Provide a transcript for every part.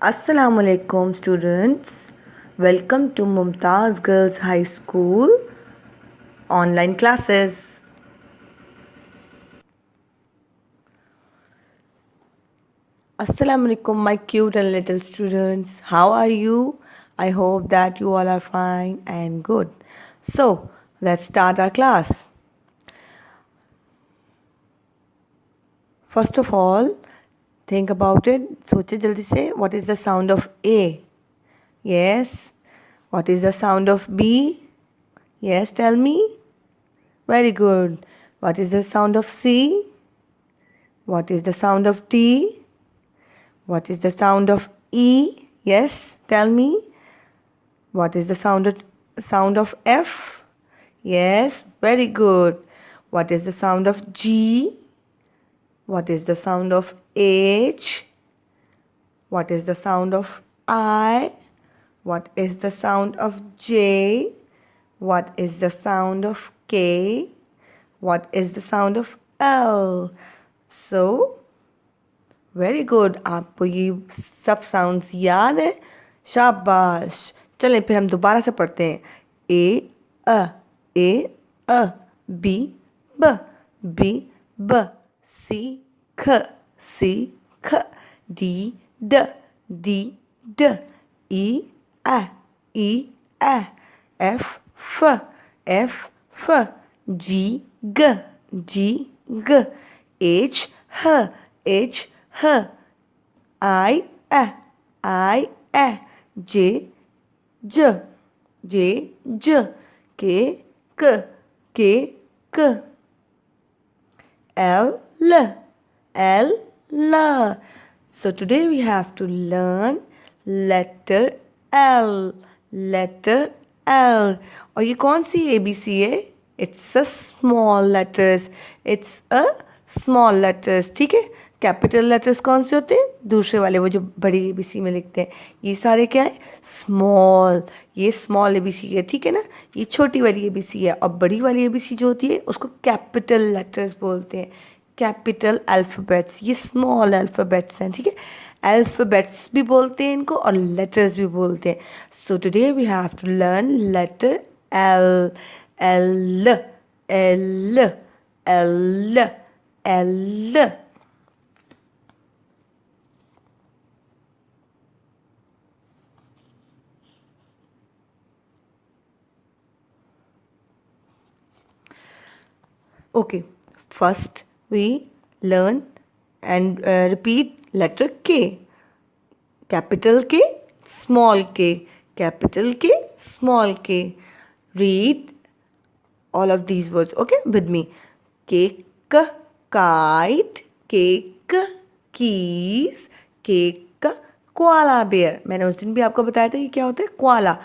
Assalamualaikum students. Welcome to Mumtaz Girls High School online classes. Assalamualaikum my cute and little students. How are you? I hope that you all are fine and good. So, let's start our class. First of all, think about it. सोचे जल्दी से. What is the sound of A? Yes. What is the sound of B? Yes, tell me. Very good. What is the sound of C? What is the sound of T? What is the sound of E? Yes, tell me. What is the sound of F? Yes, very good. What is the sound of G? What is the sound of H? What is the sound of I? What is the sound of J? What is the sound of K? What is the sound of L? So, very good. आपको ये सब sounds याद है? शाबाश. चलें फिर हम दोबारा से पढ़ते हैं. ए अ बी ब सी ख डी ड ई ए एफ फ जी ग एच ह आई ए जे ज के एल ल. So today we have to learn letter L. और ये कौन सी ABC है? It's a small letters. ठीक है. कैपिटल लेटर्स कौन से होते हैं? दूसरे वाले, वो जो बड़ी ABC में लिखते हैं. ये सारे क्या है? स्मॉल. ये स्मॉल ABC है, ठीक है ना. ये छोटी वाली ABC है. और बड़ी वाली ABC जो होती है उसको कैपिटल लेटर्स बोलते हैं. Capital alphabets. ये स्मॉल अल्फ़ाबेट्स हैं, ठीक है. अल्फ़ाबेट्स भी बोलते हैं इनको और लेटर्स भी बोलते हैं. So today we have to learn letter L. Okay, first we learn and repeat letter K. Capital K, small k. Capital K, small k. Read all of these words, okay, with me. Cake, kite, cake, keys, cake, koala bear. मैंने उस दिन भी आपको बताया था ये क्या होता है. कोआला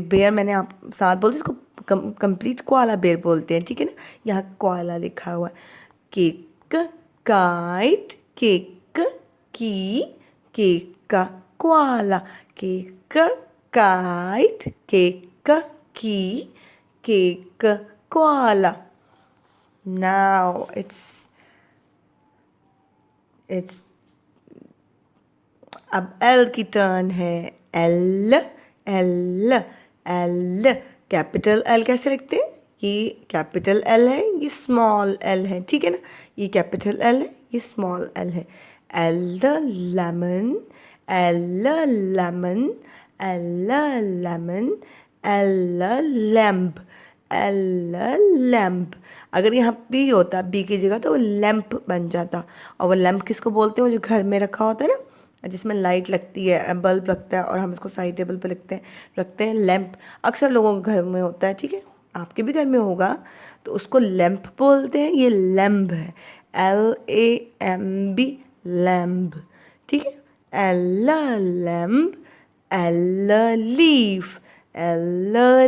बेयर मैंने आप साथ बोलते इसको कंप्लीट कोआला बेयर बोलते हैं, ठीक है ना. यहाँ कोआला लिखा हुआ है. केक काइट केक की केक का कोआला. केक काइट केक की केक कोआला. नाउ इट्स अब एल की टर्न है. एल कैपिटल एल कैसे लिखते हैं? ये कैपिटल एल है, ये स्मॉल एल है, ठीक है ना. ये कैपिटल एल है, ये स्मॉल एल है. L lemon lamp. अगर यहाँ बी होता, बी की जगह तो वो लैम्प बन जाता. और वो लैम्प किसको बोलते हैं? वो जो घर में रखा होता है ना, जिसमें लाइट लगती है, बल्ब लगता है और हम इसको साइड टेबल पे रखते हैं लैम्प. अक्सर लोगों के घर में होता है, ठीक है. आपके भी घर में होगा तो उसको लैम्प बोलते हैं. ये लैम्ब है. LAMB लैम्ब, ठीक है. Lamb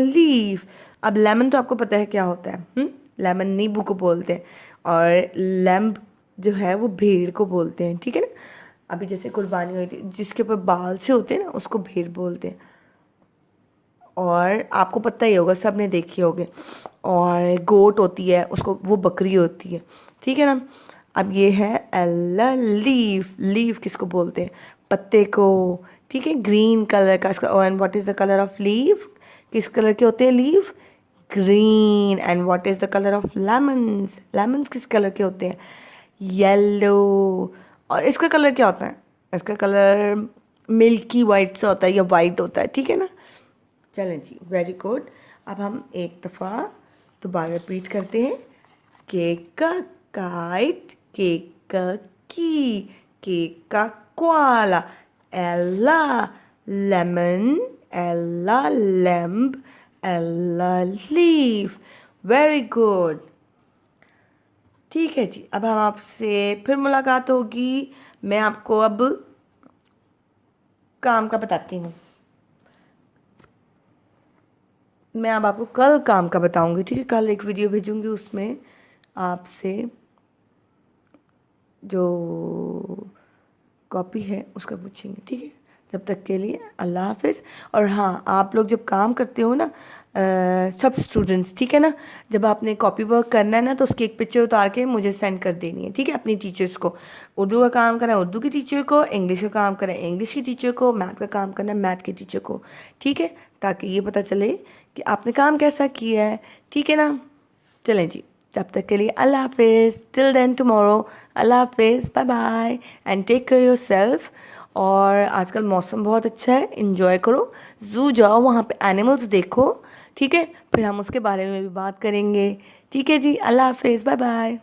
leaf. अब लेमन तो आपको पता है क्या होता है. लेमन नींबू को बोलते हैं. और लैम्ब जो है वो भेड़ को बोलते हैं, ठीक है ना. अभी जैसे कुर्बानी हुई थी, जिसके ऊपर बाल से होते हैं ना, उसको भेड़ बोलते हैं. और आपको पता ही होगा, सब ने देखी होगी. और गोट होती है, उसको वो बकरी होती है, ठीक है ना. अब ये है लीफ. लीफ किसको बोलते हैं? पत्ते को, ठीक है, ग्रीन कलर का इसका। And what is the colour of leave? किस कलर के होते हैं leave? Green. And what is the colour of lemons? Lemons किस कलर के होते हैं? येलो। और इसका कलर क्या होता है? इसका कलर मिल्की वाइट सा होता है या वाइट होता है, ठीक है ना। चलें जी, वेरी गुड। अब हम एक दफ़ा दोबारा रिपीट करते हैं। केक का काइट, केक का की, केक का कोआला, एल्ला लेमन, एल्ला लैम्ब, एल्ला लीफ। Very good. ठीक है जी, अब हम आपसे फिर मुलाकात होगी। मैं आपको अब काम का बताती हूँ। मैं अब आपको कल काम का बताऊंगी, ठीक है। कल एक वीडियो भेजूंगी, उसमें आपसे जो कॉपी है उसका पूछेंगे, ठीक है। जब तक के लिए अल्लाह हाफिज़। और हाँ, आप लोग जब काम करते हो ना, सब स्टूडेंट्स, ठीक है ना, जब आपने कॉपी वर्क करना है ना, तो उसकी एक पिक्चर उतार के मुझे सेंड कर देनी है, ठीक है, अपनी टीचर्स को। उर्दू का काम करना है उर्दू की टीचर को, इंग्लिश का काम करना है इंग्लिश की टीचर को, मैथ का काम करना है मैथ की टीचर को, ठीक है, ताकि ये पता चले कि आपने काम कैसा किया है, ठीक है ना। चलें जी, तब तक के लिए अल्लाह हाफिज़। टिल देन टुमारो, अल्लाह हाफिज़, bye bye and take care yourself. और आजकल मौसम बहुत अच्छा है, इंजॉय करो, ज़ू जाओ, वहाँ पे एनिमल्स देखो, ठीक है। फिर हम उसके बारे में भी बात करेंगे, ठीक है जी। अल्लाह हाफिज़, बाय बाय।